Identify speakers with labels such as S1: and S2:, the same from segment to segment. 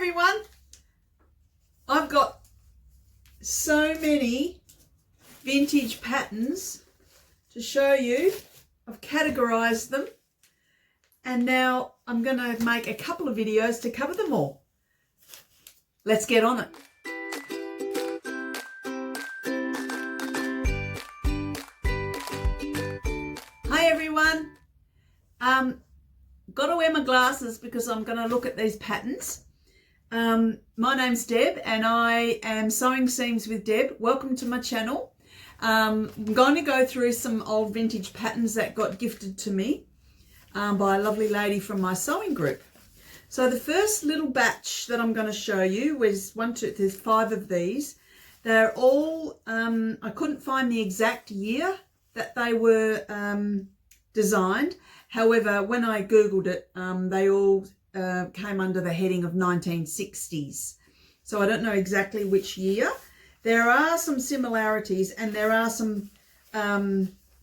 S1: everyone. I've got so many vintage patterns to show you. I've categorized them and now I'm going to make a couple of videos to cover them all. Let's get on it. Hi everyone. Got to wear my glasses because I'm going to look at these patterns. My name's Deb and I am Sewing Seams with Deb. Welcome to my channel. I'm going to go through some old vintage patterns that got gifted to me by a lovely lady from my sewing group. So the first little batch that I'm going to show you was there's 5 of these. They're all, I couldn't find the exact year that they were designed. However, when I Googled it, they all came under the heading of 1960s. So I don't know exactly which year. There are some similarities and there are some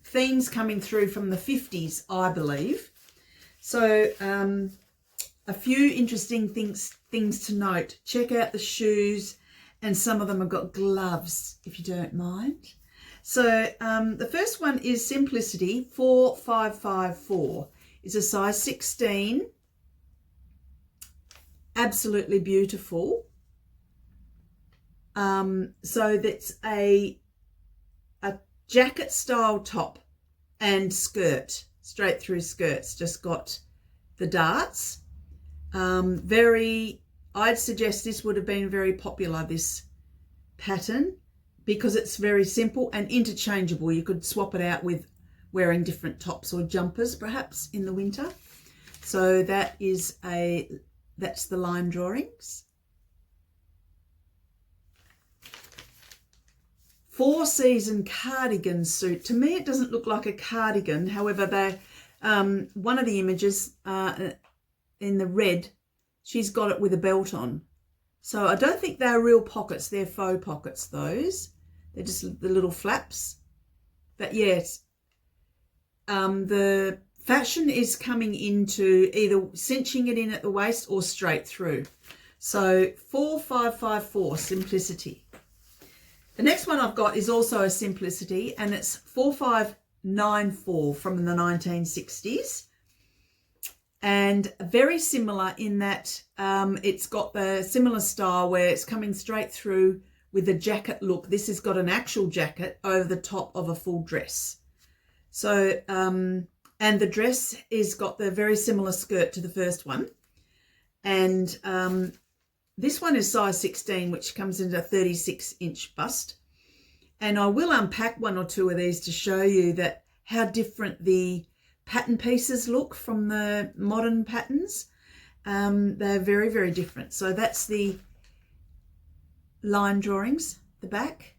S1: themes coming through from the 50s, I believe. So a few interesting things to note. Check out the shoes, and some of them have got gloves, if you don't mind. So the first one is Simplicity 4554. It's a size 16. Absolutely beautiful. So that's a jacket style top and skirt, straight through skirts, just got the darts. I'd suggest this would have been very popular, this pattern, because it's very simple and interchangeable. You could swap it out with wearing different tops or jumpers perhaps in the winter. So that's the line drawings. 4-season cardigan suit. To me it doesn't look like a cardigan. However, one of the images in the red, she's got it with a belt on. So I don't think they're real pockets. They're faux pockets, those. They're just the little flaps. But yes, the fashion is coming into either cinching it in at the waist or straight through. So 4554, Simplicity. The next one I've got is also a Simplicity, and it's 4594 from the 1960s. And very similar in that it's got the similar style where it's coming straight through with a jacket look. This has got an actual jacket over the top of a full dress. So, and the dress is got the very similar skirt to the first one. And this one is size 16, which comes into a 36-inch bust. And I will unpack 1 or 2 of these to show you that how different the pattern pieces look from the modern patterns. They're very, very different. So that's the line drawings, the back.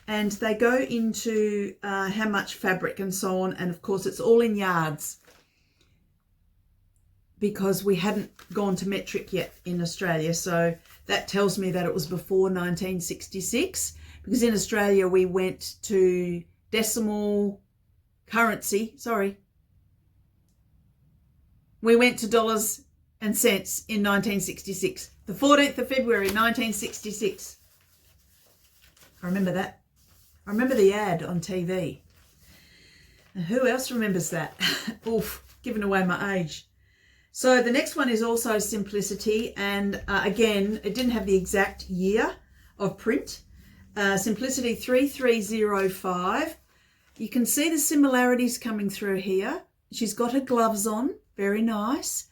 S1: And they go into how much fabric and so on. And of course, it's all in yards because we hadn't gone to metric yet in Australia. So that tells me that it was before 1966, because in Australia we went to decimal currency. We went to dollars and cents in 1966. The 14th of February, 1966. I remember that. I remember the ad on TV. And who else remembers that? Oof, giving away my age. So the next one is also Simplicity. And again, it didn't have the exact year of print. Simplicity 3305. You can see the similarities coming through here. She's got her gloves on. Very nice.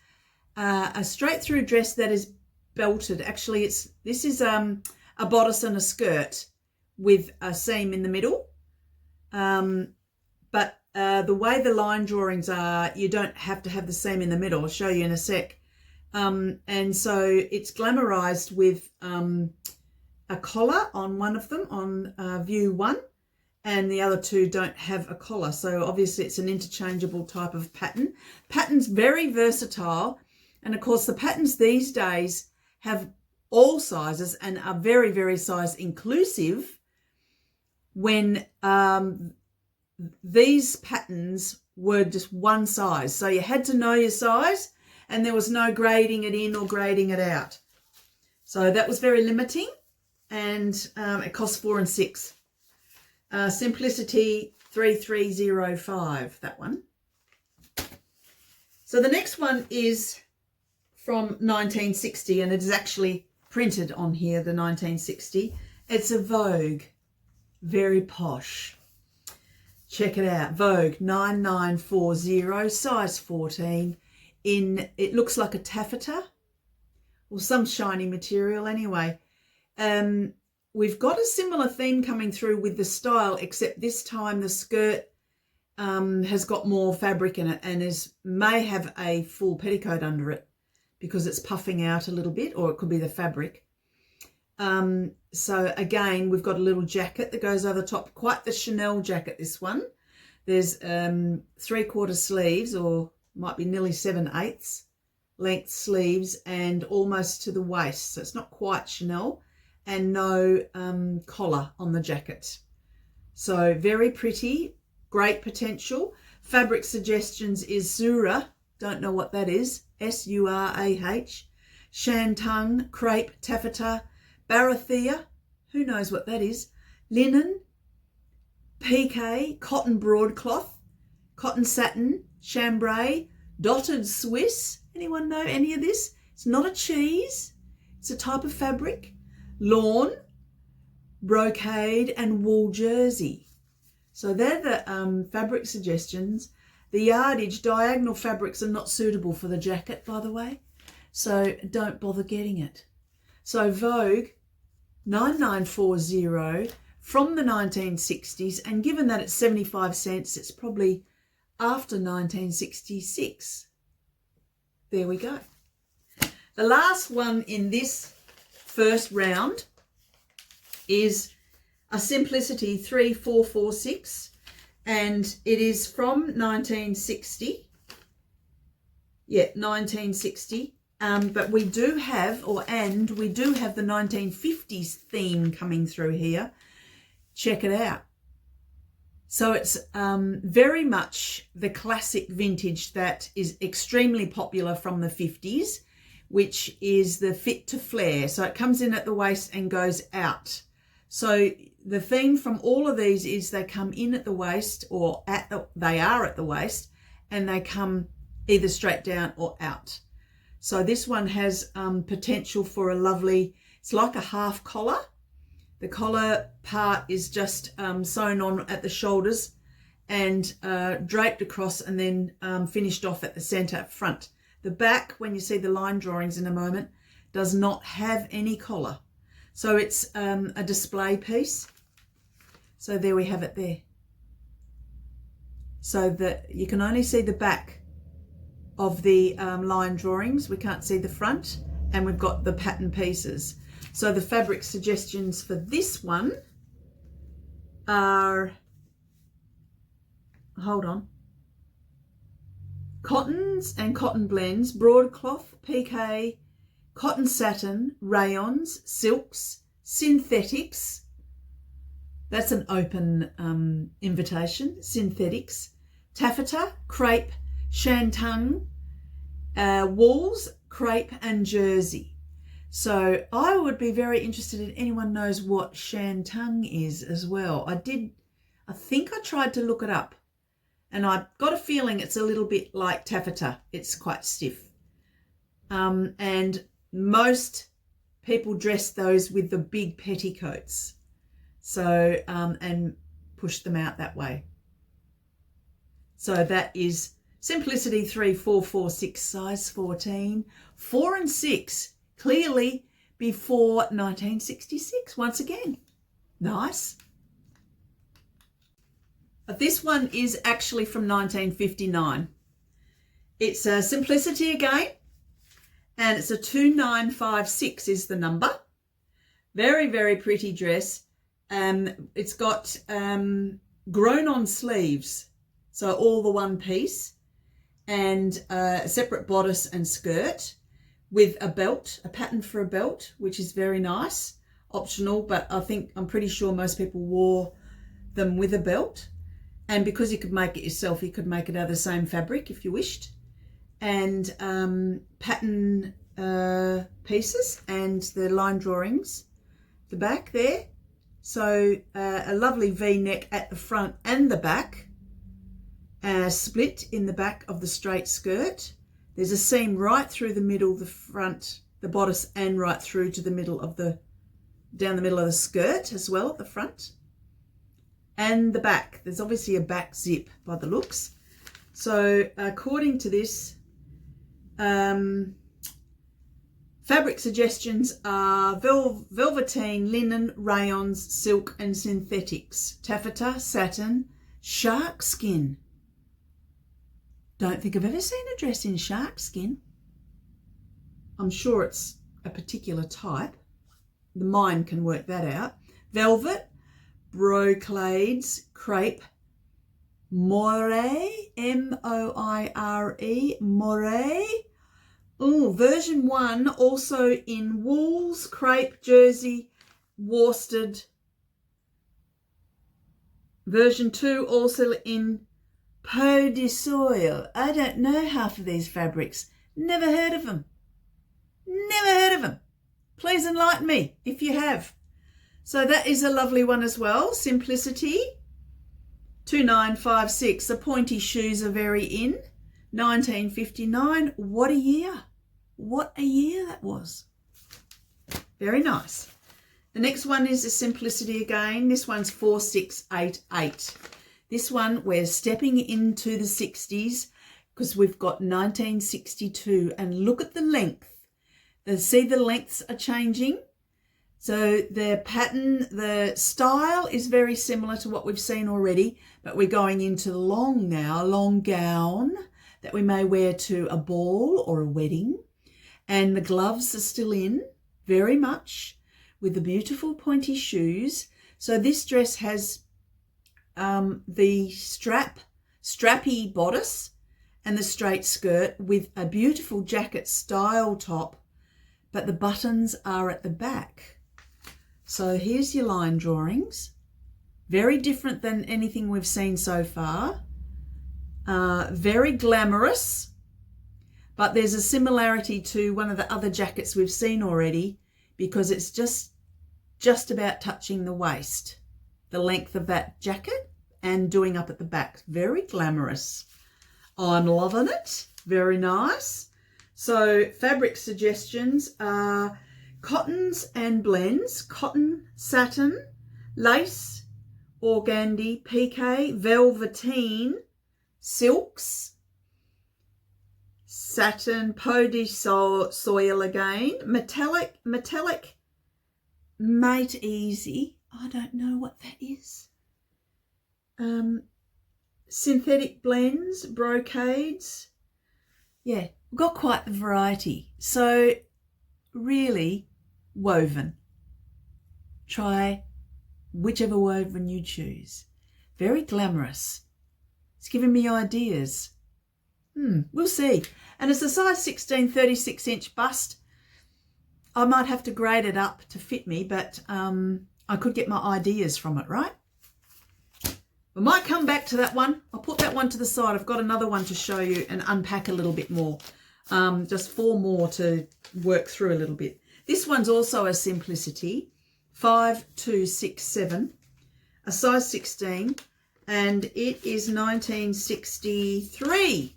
S1: A straight through dress that is belted. Actually, this is a bodice and a skirt with a seam in the middle. But the way the line drawings are, you don't have to have the seam in the middle. I'll show you in a sec. And so it's glamorized with a collar on one of them on view 1. And the other 2 don't have a collar. So obviously it's an interchangeable type of pattern. Pattern's very versatile. And of course the patterns these days have all sizes and are very, very size inclusive, when these patterns were just one size. So you had to know your size and there was no grading it in or grading it out. So that was very limiting, and it cost 4 and 6. Simplicity 3305, that one. So the next one is from 1960, and it is actually printed on here, the 1960. It's a Vogue, very posh. Check it out, Vogue 9940, size 14. It looks like a taffeta or some shiny material anyway. We've got a similar theme coming through with the style, except this time the skirt has got more fabric in it and may have a full petticoat under it because it's puffing out a little bit, or it could be the fabric. So again, we've got a little jacket that goes over the top, quite the Chanel jacket, this one. There's 3/4 sleeves, or might be nearly 7/8 length sleeves, and almost to the waist. So it's not quite Chanel, and no collar on the jacket. So very pretty, great potential. Fabric suggestions is Zura, don't know what that is, Surah, Shantung, crepe, taffeta, Barathea, who knows what that is, linen, piqué, cotton broadcloth, cotton satin, chambray, dotted Swiss. Anyone know any of this? It's not a cheese, it's a type of fabric. Lawn, brocade, and wool jersey. So they're the fabric suggestions. The yardage, diagonal fabrics are not suitable for the jacket, by the way, so don't bother getting it. So Vogue 9940 from the 1960s, and given that it's 75 cents, it's probably after 1966. There we go. The last one in this first round is a Simplicity 3446, and it is from 1960. Yeah, 1960. But we do have, we do have the 1950s theme coming through here. Check it out. So it's very much the classic vintage that is extremely popular from the 50s, which is the fit to flare. So it comes in at the waist and goes out. So the theme from all of these is they come in at the waist, or they are at the waist, and they come either straight down or out. So this one has potential for a lovely, it's like a half collar. The collar part is just sewn on at the shoulders and draped across, and then finished off at the centre front. The back, when you see the line drawings in a moment, does not have any collar. So it's a display piece. So there we have it there. So that you can only see the back of the line drawings. We can't see the front, and we've got the pattern pieces. So the fabric suggestions for this one are, hold on, cottons and cotton blends, broadcloth, piqué, cotton satin, rayons, silks, synthetics. That's an open invitation, synthetics, taffeta, crepe, shantung, wools, crepe, and jersey. So I would be very interested if anyone knows what shantung is as well. I think I tried to look it up, and I got a feeling it's a little bit like taffeta. It's quite stiff. And most people dress those with the big petticoats. So, and push them out that way. So that is Simplicity 3446, size 14, 4 and 6, clearly before 1966, once again. Nice. But this one is actually from 1959. It's a Simplicity again, and it's a 2956 is the number. Very, very pretty dress. It's got grown on sleeves, so all the one piece, and a separate bodice and skirt with a belt, a pattern for a belt, which is very nice, optional, but I'm pretty sure most people wore them with a belt. And because you could make it yourself, you could make it out of the same fabric if you wished. And pattern pieces and the line drawings, the back there. So a lovely V-neck at the front and the back, split in the back of the straight skirt. There's a seam right through the middle, the front, the bodice, and right through to the middle of the, down the middle of the skirt as well at the front. And the back, there's obviously a back zip by the looks. So according to this, fabric suggestions are velveteen, linen, rayons, silk and synthetics, taffeta, satin, shark skin. Don't think I've ever seen a dress in shark skin. I'm sure it's a particular type. The mind can work that out. Velvet, brocades, crepe, moire, M-O-I-R-E, moire. Oh, version 1 also in wools, crepe, jersey, worsted. Version 2 also in peau de soie. I don't know half of these fabrics. Never heard of them. Never heard of them. Please enlighten me if you have. So that is a lovely one as well. Simplicity. 2956. The pointy shoes are very in. 1959. What a year. What a year that was. Very nice. The next one is a Simplicity again. This one's 4688. This one we're stepping into the 60s because we've got 1962 and look at the length. See the lengths are changing. So the pattern, the style is very similar to what we've seen already, but we're going into long now, long gown that we may wear to a ball or a wedding. And the gloves are still in very much with the beautiful pointy shoes. So this dress has the strappy bodice and the straight skirt with a beautiful jacket style top, but the buttons are at the back. So here's your line drawings. Very different than anything we've seen so far. Very glamorous, but there's a similarity to one of the other jackets we've seen already because it's just about touching the waist, the length of that jacket and doing up at the back. Very glamorous. I'm loving it. Very nice. So fabric suggestions are cottons and blends, cotton, satin, lace, organdy, pique, velveteen, silks, satin, peau de soil again, metallic, mate easy. I don't know what that is. Synthetic blends, brocades. Yeah, we've got quite the variety. So really woven. Try whichever woven you choose. Very glamorous. It's giving me ideas. We'll see. And it's a size 16, 36-inch bust. I might have to grade it up to fit me, but I could get my ideas from it, right? We might come back to that one. I'll put that one to the side. I've got another one to show you and unpack a little bit more. Just 4 more to work through a little bit. This one's also a Simplicity, 5267, a size 16, and it is 1963.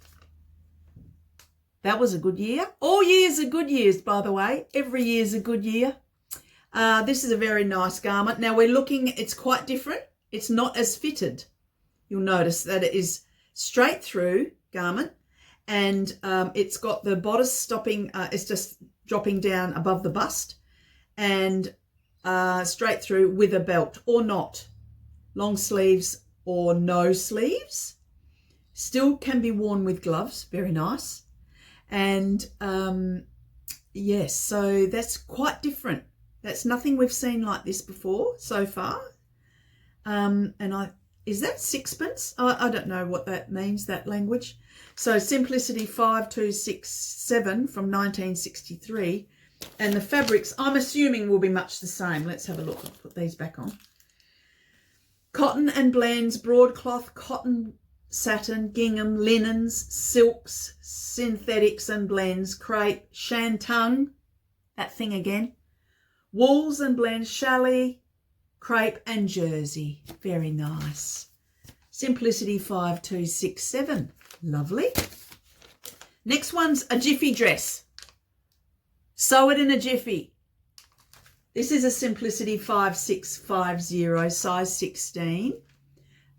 S1: That was a good year. All years are good years, by the way. Every year's a good year. This is a very nice garment. Now we're looking, it's quite different. It's not as fitted. You'll notice that it is straight through garment and it's got the bodice stopping, it's just dropping down above the bust and straight through with a belt or not. Long sleeves or no sleeves. Still can be worn with gloves. Very nice. And yes, so that's quite different. That's nothing we've seen like this before so far. Is that sixpence? I don't know what that means, that language. So Simplicity 5267 from 1963. And the fabrics, I'm assuming, will be much the same. Let's have a look. I'll put these back on. Cotton and blends, broadcloth, cotton satin, gingham, linens, silks, synthetics and blends, crepe, shantung, that thing again, wools and blends, challis, crepe and jersey. Very nice. Simplicity 5267. Lovely. Next one's a jiffy dress. Sew it in a jiffy. This is a Simplicity 5650, size 16.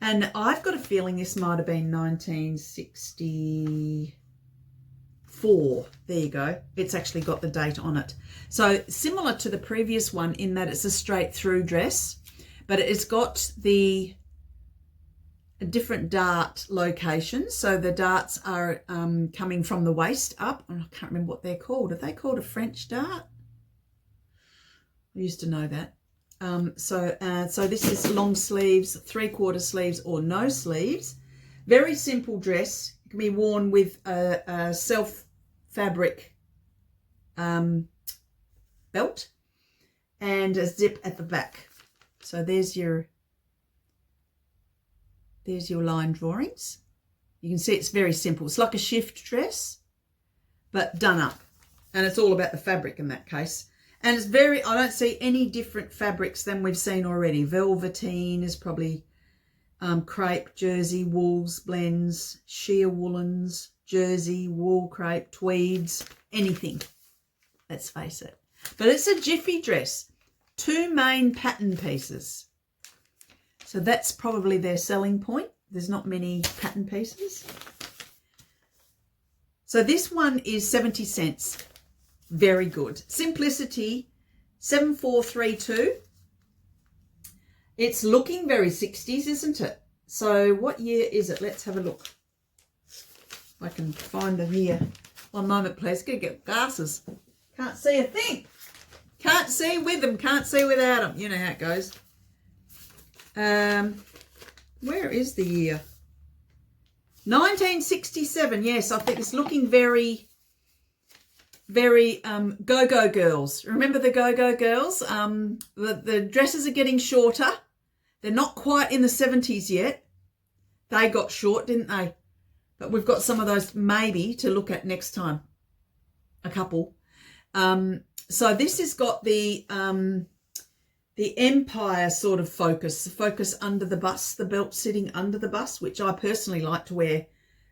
S1: And I've got a feeling this might have been 1964. There you go. It's actually got the date on it. So similar to the previous one in that it's a straight through dress, but it's got the different dart locations. So the darts are coming from the waist up. I can't remember what they're called. Are they called a French dart? I used to know that. So this is long sleeves, 3/4 sleeves or no sleeves. Very simple dress. It can be worn with a self fabric belt and a zip at the back. So there's your line drawings. You can see it's very simple. It's like a shift dress, but done up. And it's all about the fabric in that case. And it's very, I don't see any different fabrics than we've seen already. Velveteen is probably crepe, jersey, wools, blends, sheer woolens, jersey, wool, crepe, tweeds, anything. Let's face it. But it's a jiffy dress. 2 main pattern pieces. So that's probably their selling point. There's not many pattern pieces. So this one is 70 cents. Very good. Simplicity 7432. It's looking very 60s, isn't it? So what year is it? Let's have a look. If I can find the year. One moment, please. Gotta get glasses. Can't see a thing. Can't see with them. Can't see without them. You know how it goes. Where is the year? 1967. Yes, I think it's looking very go-go girls. Remember the go-go girls? The dresses are getting shorter. They're not quite in the 70s yet. They got short, didn't they? But we've got some of those maybe to look at next time. A couple. So this has got the empire sort of focus under the bust, the belt sitting under the bust, which I personally like to wear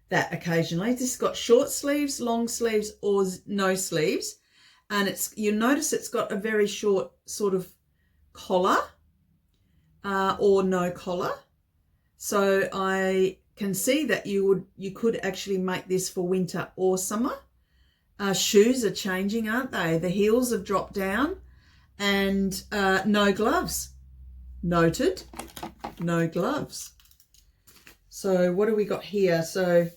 S1: that occasionally. This has got short sleeves, long sleeves, or no sleeves. And you notice it's got a very short sort of collar or no collar. So I can see that you could actually make this for winter or summer. Shoes are changing, aren't they? The heels have dropped down. And no gloves. Noted. No gloves. So what do we got here? So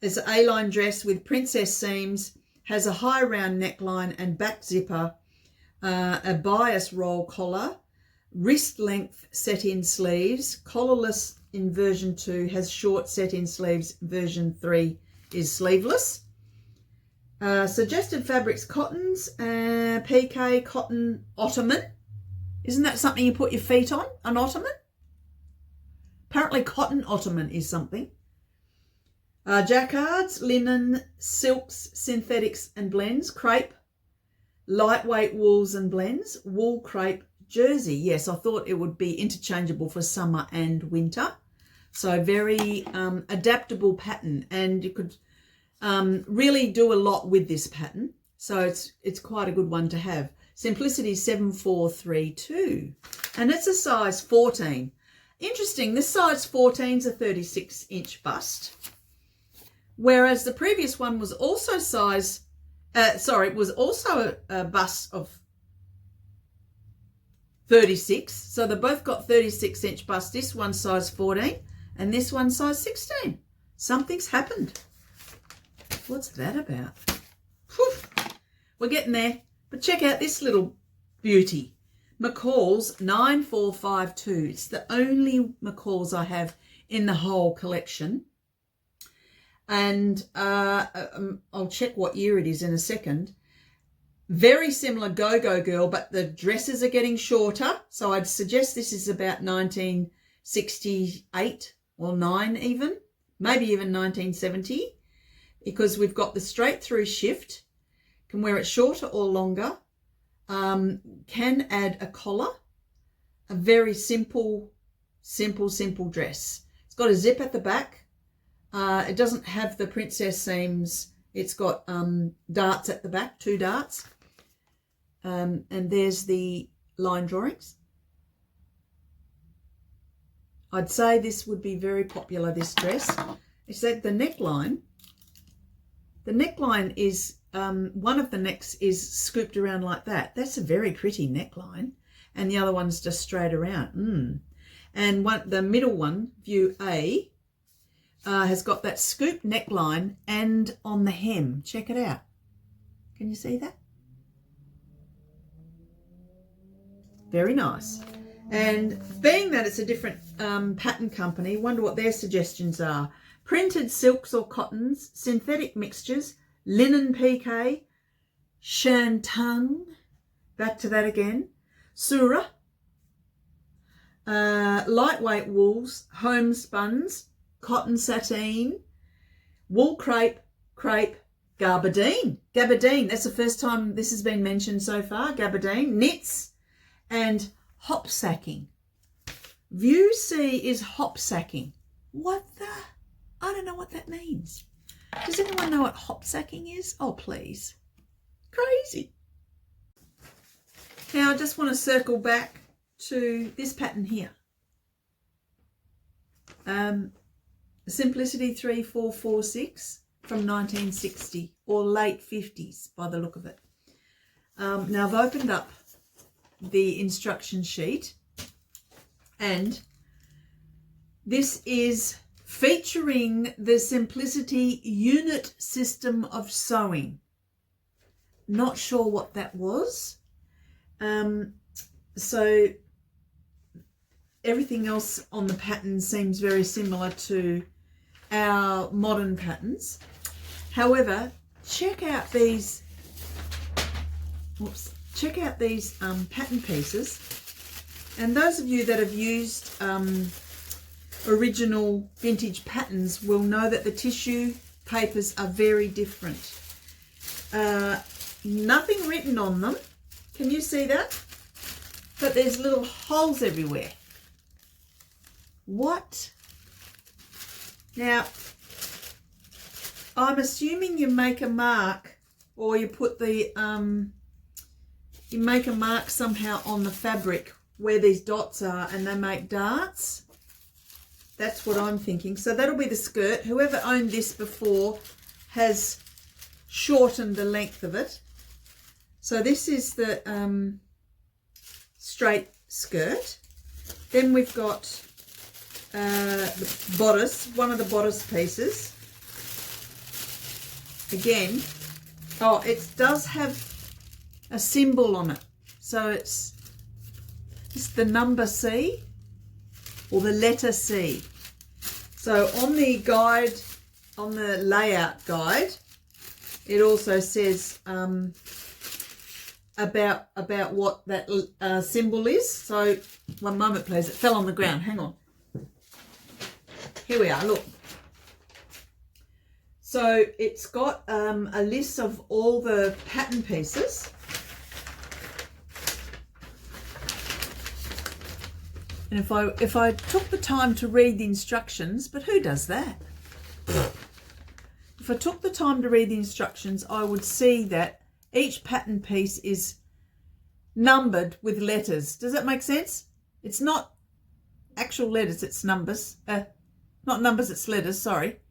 S1: it's an A-line dress with princess seams, has a high round neckline and back zipper, a bias roll collar, wrist length set-in sleeves, collarless in version 2, has short set-in sleeves, version 3 is sleeveless. Suggested fabrics, cottons, PK, cotton, ottoman. Isn't that something you put your feet on, an ottoman? Apparently cotton ottoman is something. Jacquards, linen, silks, synthetics and blends, crepe, lightweight wools and blends, wool, crepe, jersey. Yes, I thought it would be interchangeable for summer and winter. So very adaptable pattern, and you could really do a lot with this pattern. So it's quite a good one to have. Simplicity 7432, and it's a size 14. Interesting, this size 14 is a 36-inch bust, whereas the previous one was also a bust of 36. So they both got 36-inch bust. This one size 14 and this one size 16. Something's happened. What's that about? Whew. We're getting there. But check out this little beauty. McCall's 9452. It's the only McCall's I have in the whole collection. And I'll check what year it is in a second. Very similar Go-Go Girl, but the dresses are getting shorter. So I'd suggest this is about 1968 or 9 even. maybe even 1970, because we've got the straight through shift, can wear it shorter or longer, can add a collar, a very simple dress. It's got a zip at the back. It doesn't have the princess seams. It's got darts at the back, 2 darts. And there's the line drawings. I'd say this would be very popular, this dress. It's that the neckline is, one of the necks is scooped around like that. That's a very pretty neckline. And the other one's just straight around. And the middle one, view A, has got that scooped neckline and on the hem. Check it out. Can you see that? Very nice. And being that it's a different pattern company, wonder what their suggestions are. Printed silks or cottons, synthetic mixtures, linen piqué, shantung, back to that again, surah, lightweight wools, homespuns, cotton sateen, wool crepe, gabardine. Gabardine, that's the first time this has been mentioned so far, gabardine, knits, and hop sacking. View C is hop sacking. What the? I don't know what that means. Does anyone know what hop sacking is? Oh, please. Crazy. Now, I just want to circle back to this pattern here. Simplicity 3446 from 1960 or late 50s by the look of it. Now, I've opened up the instruction sheet, and this is featuring the Simplicity unit system of sewing. Not sure what that was. So everything else on the pattern seems very similar to our modern patterns. However, check out these pattern pieces, and those of you that have used original vintage patterns will know that the tissue papers are very different. Nothing written on them. Can you see that? But there's little holes everywhere. What? Now, I'm assuming you make a mark, or you put the you make a mark somehow on the fabric where these dots are, and they make darts. That's what I'm thinking. So that'll be the skirt. Whoever owned this before has shortened the length of it. So this is the straight skirt. Then we've got the bodice, one of the bodice pieces. Again, oh, it does have a symbol on it. So it's the number C or the letter C. So on the guide, on the layout guide, it also says about what that symbol is. So one moment please, it fell on the ground, hang on. Here we are, look. So it's got a list of all the pattern pieces. And if I took the time to read the instructions, but who does that? If I took the time to read the instructions, I would see that each pattern piece is numbered with letters. Does that make sense? It's not actual letters, it's numbers. Not numbers, it's letters, sorry.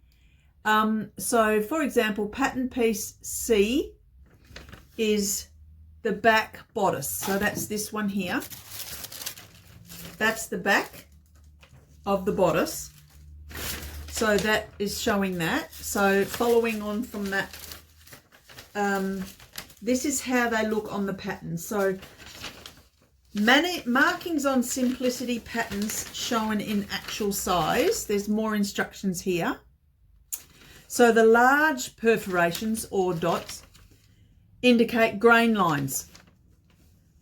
S1: So, for example, pattern piece C is the back bodice. So that's this one here. That's the back of the bodice. So that is showing that. So following on from that, this is how they look on the pattern. So markings on Simplicity patterns shown in actual size. There's more instructions here. So the large perforations or dots indicate grain lines.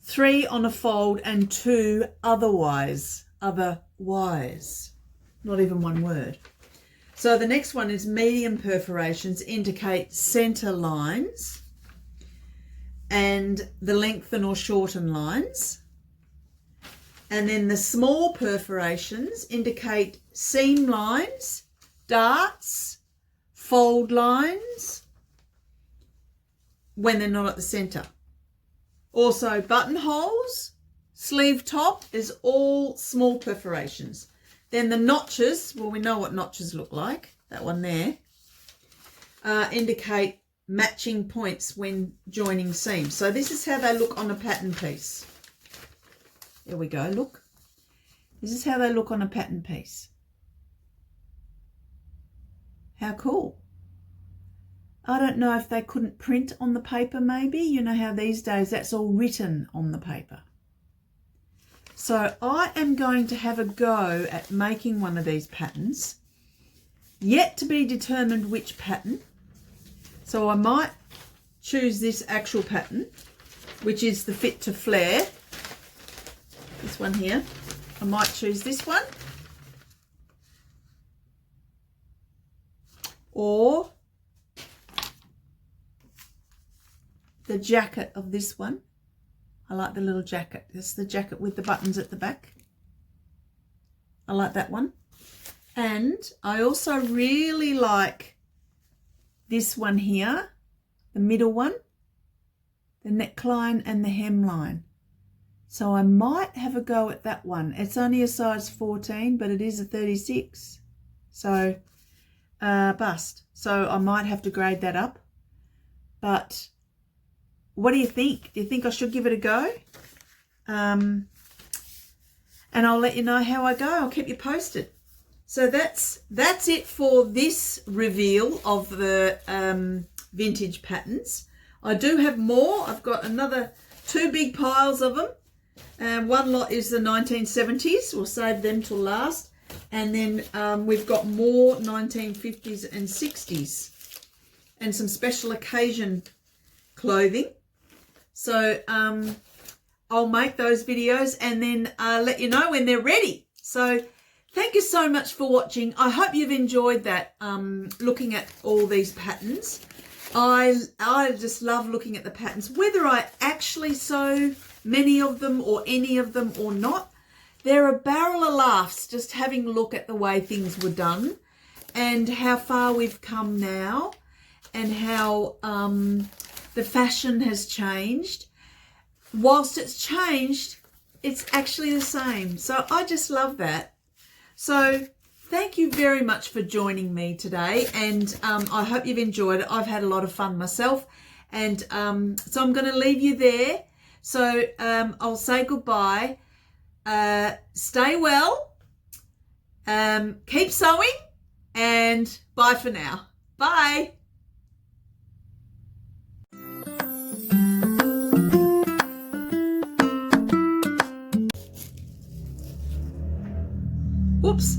S1: 3 on a fold and 2 otherwise. Not even one word. So the next one is medium perforations indicate center lines and the lengthen or shorten lines. And then the small perforations indicate seam lines, darts, fold lines when they're not at the center. Also buttonholes, sleeve top is all small perforations. Then the notches, well, we know what notches look like, that one there, indicate matching points when joining seams. So this is how they look on a pattern piece. There we go, look. This is how they look on a pattern piece. How cool. I don't know if they couldn't print on the paper maybe. You know how these days that's all written on the paper. So I am going to have a go at making one of these patterns. Yet to be determined which pattern. So I might choose this actual pattern, which is the Fit to Flare. This one here. I might choose this one. Or the jacket of this one. I like the little jacket. That's the jacket with the buttons at the back. I like that one. And I also really like this one here, the middle one, the neckline and the hemline. So I might have a go at that one. It's only a size 14, but it is a 36. So bust. So I might have to grade that up. But what do you think? Do you think I should give it a go? And I'll let you know how I go. I'll keep you posted. So that's it for this reveal of the vintage patterns. I do have more. I've got another 2 big piles of them. One lot is the 1970s. We'll save them till last. And then we've got more 1950s and 60s and some special occasion clothing. So I'll make those videos and then let you know when they're ready. So thank you so much for watching. I hope you've enjoyed that, looking at all these patterns. I just love looking at the patterns, whether I actually sew many of them or any of them or not. They're a barrel of laughs just having a look at the way things were done and how far we've come now and how the fashion has changed. Whilst it's changed, it's actually the same. So I just love that. So thank you very much for joining me today, and I hope you've enjoyed it. I've had a lot of fun myself, and so I'm going to leave you there. So I'll say goodbye. Stay well, keep sewing, and bye for now. Bye. Whoops.